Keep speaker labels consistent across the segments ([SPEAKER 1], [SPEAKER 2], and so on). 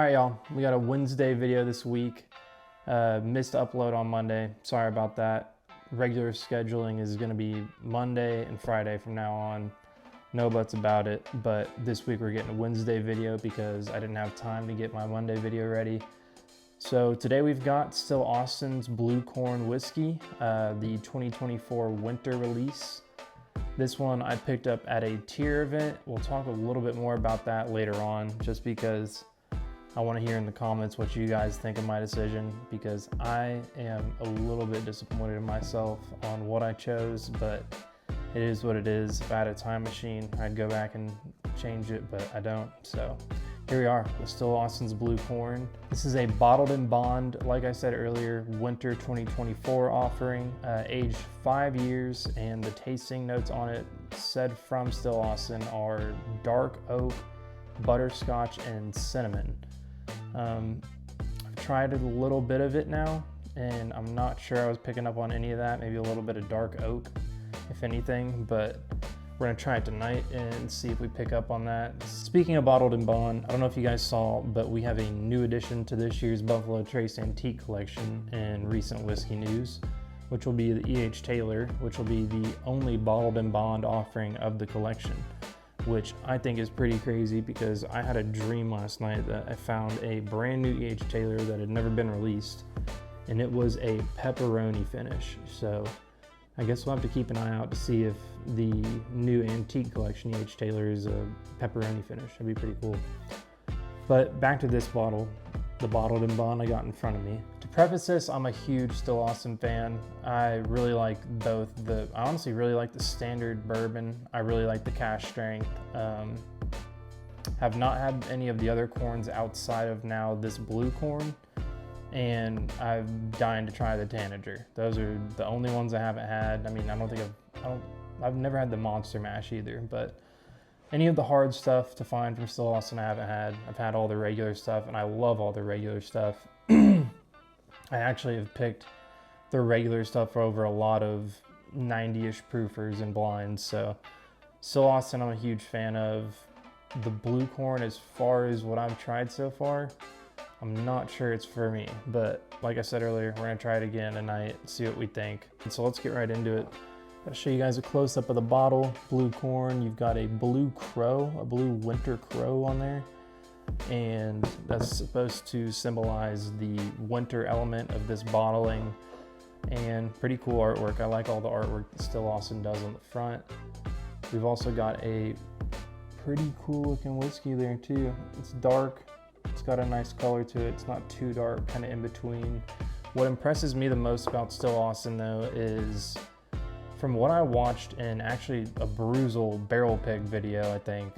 [SPEAKER 1] All right, y'all, we got a Wednesday video this week. Missed upload on Monday. Sorry about that. Regular scheduling is gonna be Monday and Friday from now on. No buts about it, but this week we're getting a Wednesday video because I didn't have time to get my Monday video ready. So today we've got Still Austin's Blue Corn Whiskey, the 2024 winter release. This one I picked up at a tier event. We'll talk a little bit more about that later on, just because I want to hear in the comments what you guys think of my decision, because I am a little bit disappointed in myself on what I chose, but it is what it is. If I had a time machine, I'd go back and change it, but I don't. So here we are with Still Austin's Blue Corn. This is a bottled in bond, like I said earlier, winter 2024 offering, aged 5 years, and the tasting notes on it said from Still Austin are dark oak, butterscotch, and cinnamon. I've tried a little bit of it now, and I'm not sure I was picking up on any of that. Maybe a little bit of dark oak, if anything, but we're gonna try it tonight and see if we pick up on that. Speaking of bottled in bond, I don't know if you guys saw, but we have a new addition to this year's Buffalo Trace Antique Collection in recent whiskey news, which will be the E.H. Taylor, which will be the only bottled in bond offering of the collection, which I think is pretty crazy because I had a dream last night that I found a brand new E.H. Taylor that had never been released, and it was a pepperoni finish. So I guess we'll have to keep an eye out to see if the new antique collection E.H. Taylor is a pepperoni finish. That'd be pretty cool. But back to this bottle, the bottled in bond I got in front of me. To preface this, I'm a huge Still Austin fan. I really like I honestly really like the standard bourbon. I really like the cash strength. Have not had any of the other corns outside of now this blue corn, and I'm dying to try the Tanager. Those are the only ones I haven't had. I mean, I've never had the Monster Mash either, but any of the hard stuff to find from Still Austin I haven't had. I've had all the regular stuff, and I love all the regular stuff. I actually have picked the regular stuff over a lot of 90-ish proofers and blinds, so Still Austin I'm a huge fan of. The blue corn, as far as what I've tried so far, I'm not sure it's for me, but like I said earlier, we're gonna try it again tonight, see what we think. And so let's get right into it. I'll show you guys a close-up of the bottle. Blue corn, you've got a blue crow, a blue winter crow on there, and that's supposed to symbolize the winter element of this bottling, and pretty cool artwork. I like all the artwork that Still Austin does on the front. We've also got a pretty cool looking whiskey there too. It's dark, it's got a nice color to it, it's not too dark, kind of in between. What impresses me the most about Still Austin though is, from what I watched in actually a Bruzel barrel pick video, I think,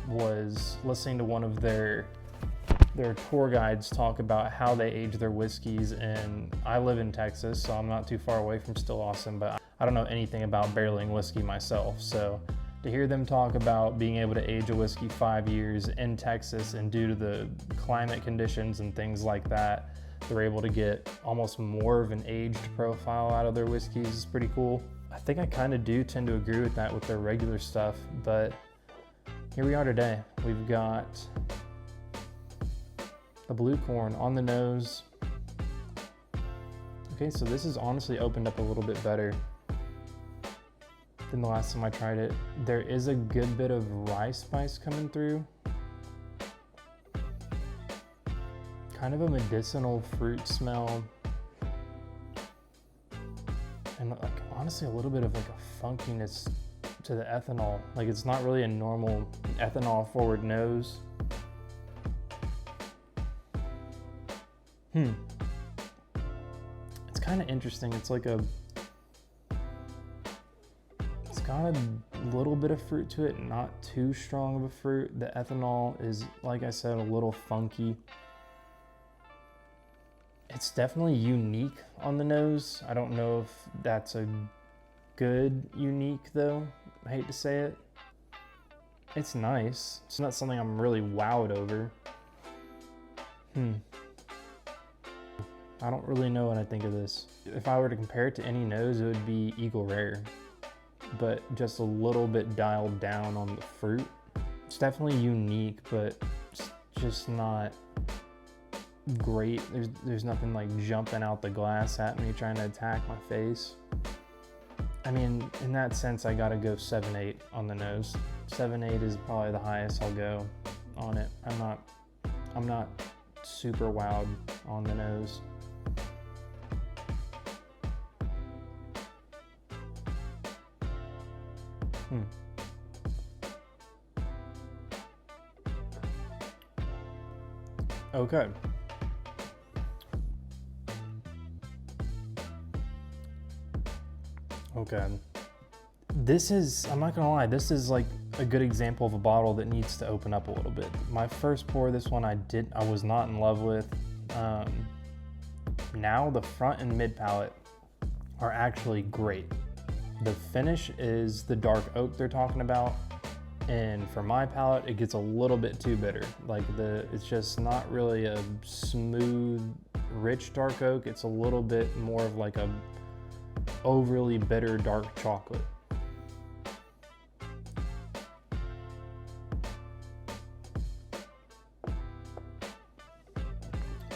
[SPEAKER 1] was listening to one of their tour guides talk about how they age their whiskeys. And I live in Texas, so I'm not too far away from Still Austin, but I don't know anything about barreling whiskey myself. So to hear them talk about being able to age a whiskey 5 years in Texas, and due to the climate conditions and things like that, they're able to get almost more of an aged profile out of their whiskeys is pretty cool. I think I kind of do tend to agree with that with their regular stuff, but here we are today. We've got the blue corn on the nose. Okay, so this is honestly opened up a little bit better than the last time I tried it. There is a good bit of rye spice coming through. Kind of a medicinal fruit smell. And like honestly a little bit of like a funkiness to the ethanol. Like it's not really a normal ethanol forward nose. It's kind of interesting. It's got a little bit of fruit to it, not too strong of a fruit. The ethanol is, like I said, a little funky. It's definitely unique on the nose. I don't know if that's a good unique though. I hate to say it. It's nice. It's not something I'm really wowed over. I don't really know what I think of this. If I were to compare it to any nose, it would be Eagle Rare, but just a little bit dialed down on the fruit. It's definitely unique, but it's just not great. There's nothing like jumping out the glass at me trying to attack my face. I mean, in that sense, I gotta go 7-8 on the nose. 7-8 is probably the highest I'll go on it. I'm not super wowed on the nose. Okay. Okay. This is, I'm not gonna lie, this is like a good example of a bottle that needs to open up a little bit. My first pour of this one I was not in love with. Now the front and mid palate are actually great. The finish is the dark oak they're talking about, and for my palate it gets a little bit too bitter. Like it's just not really a smooth, rich dark oak. It's a little bit more of like a overly bitter dark chocolate.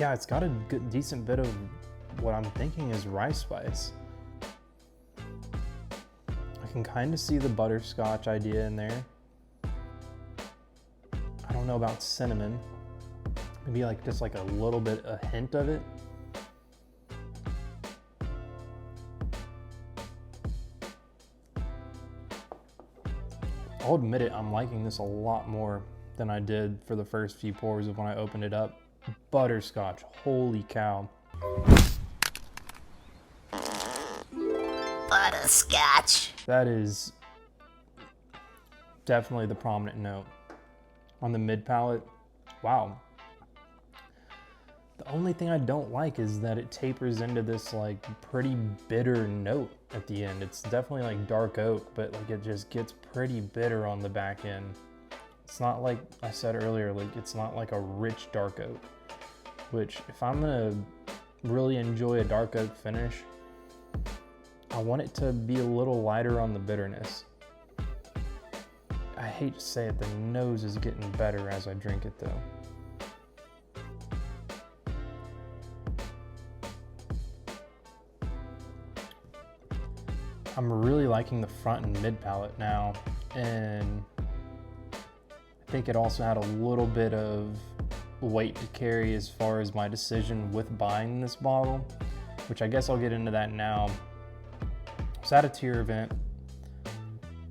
[SPEAKER 1] Yeah, it's got a good, decent bit of what I'm thinking is rice spice. I can kind of see the butterscotch idea in there. I don't know about cinnamon. Maybe like just like a little bit, a hint of it. I'll admit it, I'm liking this a lot more than I did for the first few pours of when I opened it up. Butterscotch, holy cow.
[SPEAKER 2] Butterscotch.
[SPEAKER 1] That is definitely the prominent note. On the mid palate, wow. The only thing I don't like is that it tapers into this like pretty bitter note at the end. It's definitely like dark oak, but like it just gets pretty bitter on the back end. It's not like I said earlier, like it's not like a rich dark oak, which if I'm gonna really enjoy a dark oak finish, I want it to be a little lighter on the bitterness. I hate to say it, the nose is getting better as I drink it though. I'm really liking the front and mid palate now, and I think it also had a little bit of weight to carry as far as my decision with buying this bottle, which I guess I'll get into that now. I was at a tier event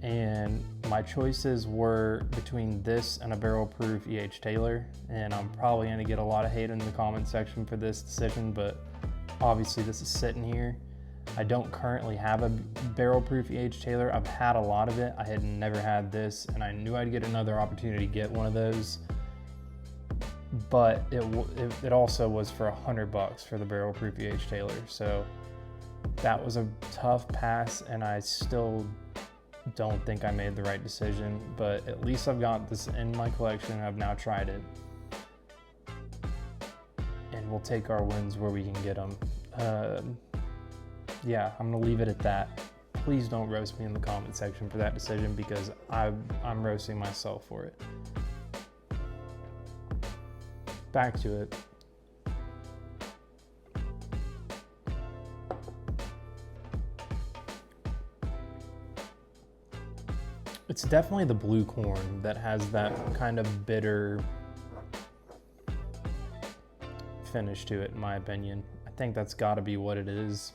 [SPEAKER 1] and my choices were between this and a barrel proof E.H. Taylor, and I'm probably going to get a lot of hate in the comment section for this decision, but obviously this is sitting here. I don't currently have a barrel proof E.H. Taylor. I've had a lot of it. I had never had this, and I knew I'd get another opportunity to get one of those, but it also was for $100 for the barrel proof E.H. Taylor, so that was a tough pass, and I still don't think I made the right decision, but at least I've got this in my collection and I've now tried it, and we'll take our wins where we can get them. Yeah, I'm gonna leave it at that. Please don't roast me in the comment section for that decision, because I'm roasting myself for it. Back to it. It's definitely the blue corn that has that kind of bitter finish to it, in my opinion. I think that's gotta be what it is.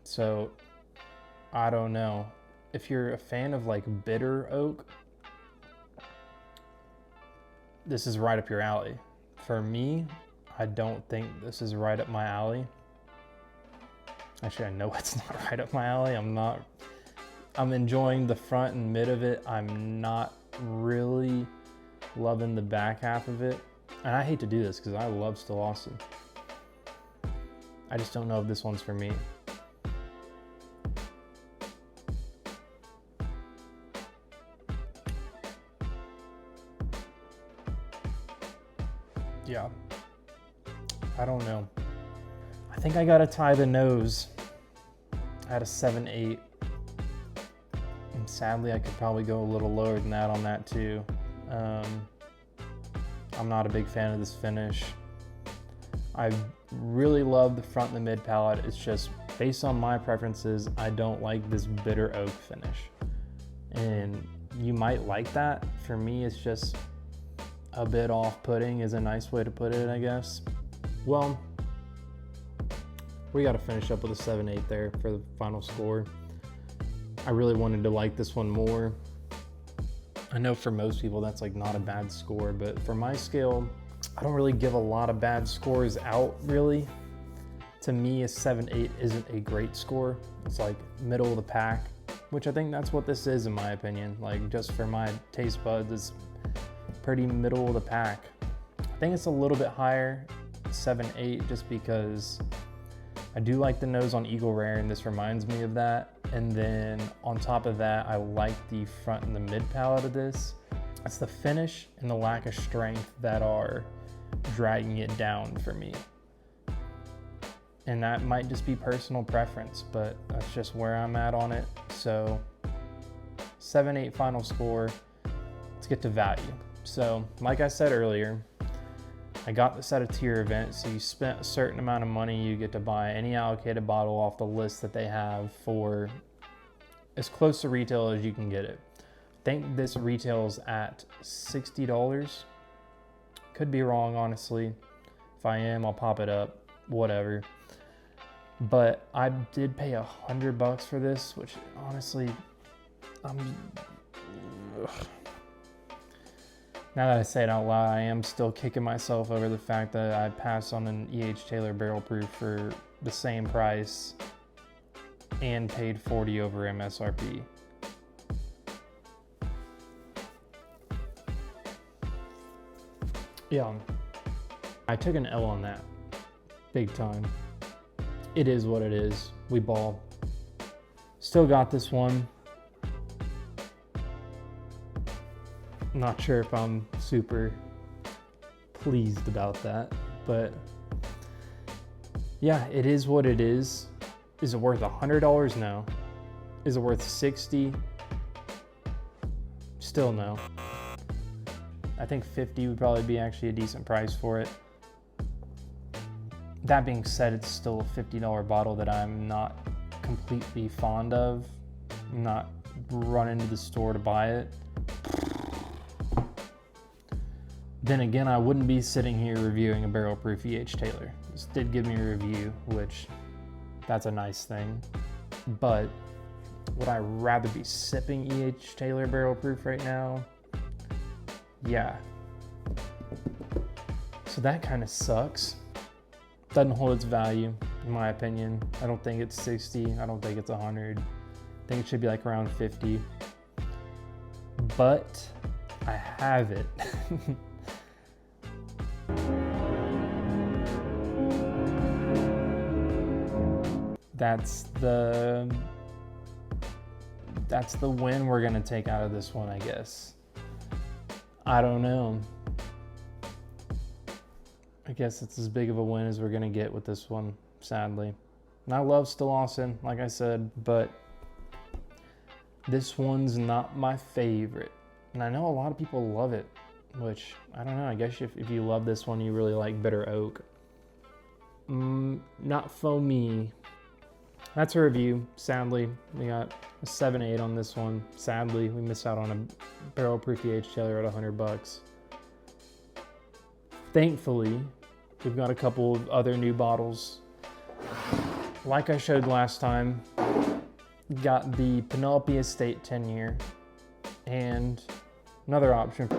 [SPEAKER 1] So, I don't know. If you're a fan of like bitter oak, this is right up your alley. For me, I don't think this is right up my alley. Actually, I know it's not right up my alley. I'm enjoying the front and mid of it. I'm not really loving the back half of it. And I hate to do this because I love Still Austin. I just don't know if this one's for me. Yeah, I don't know. I think I gotta tie the nose at a 7-8. And sadly, I could probably go a little lower than that on that too. I'm not a big fan of this finish. I really love the front and the mid palate. It's just based on my preferences, I don't like this bitter oak finish. And you might like that. For me, it's just a bit off-putting is a nice way to put it, I guess. Well, we got to finish up with a 7.8 there for the final score. I really wanted to like this one more. I know for most people that's like not a bad score, but for my scale, I don't really give a lot of bad scores out, really. To me, a 7.8 isn't a great score. It's like middle of the pack, which I think that's what this is in my opinion. Like just for my taste buds, it's pretty middle of the pack. I think it's a little bit higher, 7.8, just because I do like the nose on Eagle Rare, and this reminds me of that. And then on top of that, I like the front and the mid palate of this. It's the finish and the lack of strength that are dragging it down for me. And that might just be personal preference, but that's just where I'm at on it. So 7.8 final score. Let's get to value. So like I said earlier, I got this at a tier event, so you spent a certain amount of money, you get to buy any allocated bottle off the list that they have for as close to retail as you can get it. I think this retails at $60. Could be wrong, honestly. If I am, I'll pop it up, whatever. But I did pay $100 for this, which honestly, now that I say it out loud, I am still kicking myself over the fact that I passed on an E.H. Taylor barrel proof for the same price and paid $40 over MSRP. Yeah, I took an L on that, big time. It is what it is. We ball. Still got this one. Not sure if I'm super pleased about that, but yeah, it is what it is. Is it worth $100? No. Is it worth $60? Still no. I think $50 would probably be actually a decent price for it. That being said, it's still a $50 bottle that I'm not completely fond of. I'm not running to the store to buy it. Then again, I wouldn't be sitting here reviewing a barrel proof E.H. Taylor. This did give me a review, which that's a nice thing. But would I rather be sipping E.H. Taylor barrel proof right now? Yeah. So that kind of sucks. Doesn't hold its value, in my opinion. I don't think it's 60. I don't think it's 100. I think it should be like around 50. But I have it. That's the win we're gonna take out of this one, I guess. I don't know. I guess it's as big of a win as we're gonna get with this one, sadly. And I love Still Austin, like I said, but this one's not my favorite. And I know a lot of people love it, which, I don't know, I guess if you love this one, you really like Bitter Oak. Not for me. That's a review, sadly. We got a 7.8 on this one. Sadly, we missed out on a barrel proof E.H. Taylor at $100. Thankfully, we've got a couple of other new bottles. Like I showed last time, got the Penelope Estate 10-year and another option,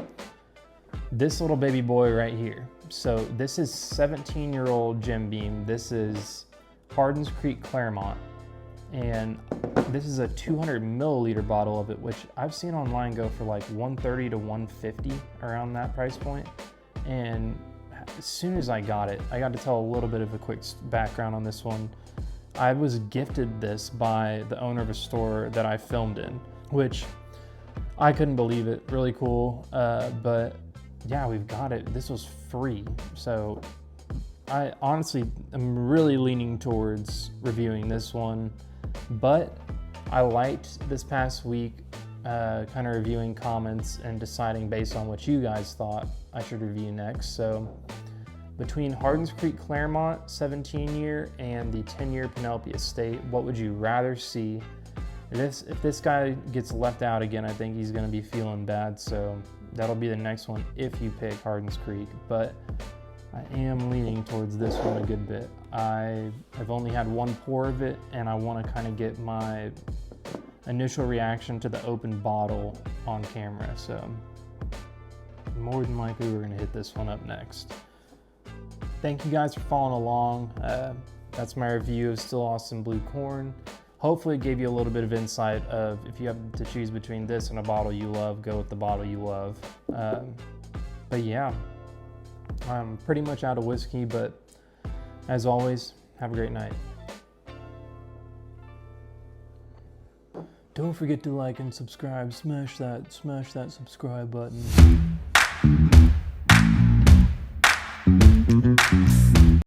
[SPEAKER 1] this little baby boy right here. So this is 17-year-old Jim Beam. This is Hardins Creek Claremont, and this is a 200 milliliter bottle of it, which I've seen online go for like $130 to $150, around that price point. And as soon as I got it, I got to tell a little bit of a quick background on this one. I was gifted this by the owner of a store that I filmed in, which I couldn't believe it. Really cool. But yeah, we've got it. This was free. So I honestly am really leaning towards reviewing this one, but I liked this past week kind of reviewing comments and deciding based on what you guys thought I should review next. So Between Hardins Creek Claremont 17-year and the 10-year Penelope Estate, what would you rather see? If this guy gets left out again, I think he's going to be feeling bad, so that'll be the next one if you pick Hardins Creek. But I am leaning towards this one a good bit. I've only had one pour of it, and I want to kind of get my initial reaction to the open bottle on camera, so more than likely we're going to hit this one up next. Thank you guys for following along. That's my review of Still Austin Blue Corn. Hopefully it gave you a little bit of insight of if you have to choose between this and a bottle you love, go with the bottle you love. But yeah, I'm pretty much out of whiskey, but as always, have a great night. Don't forget to like and subscribe. Smash that subscribe button.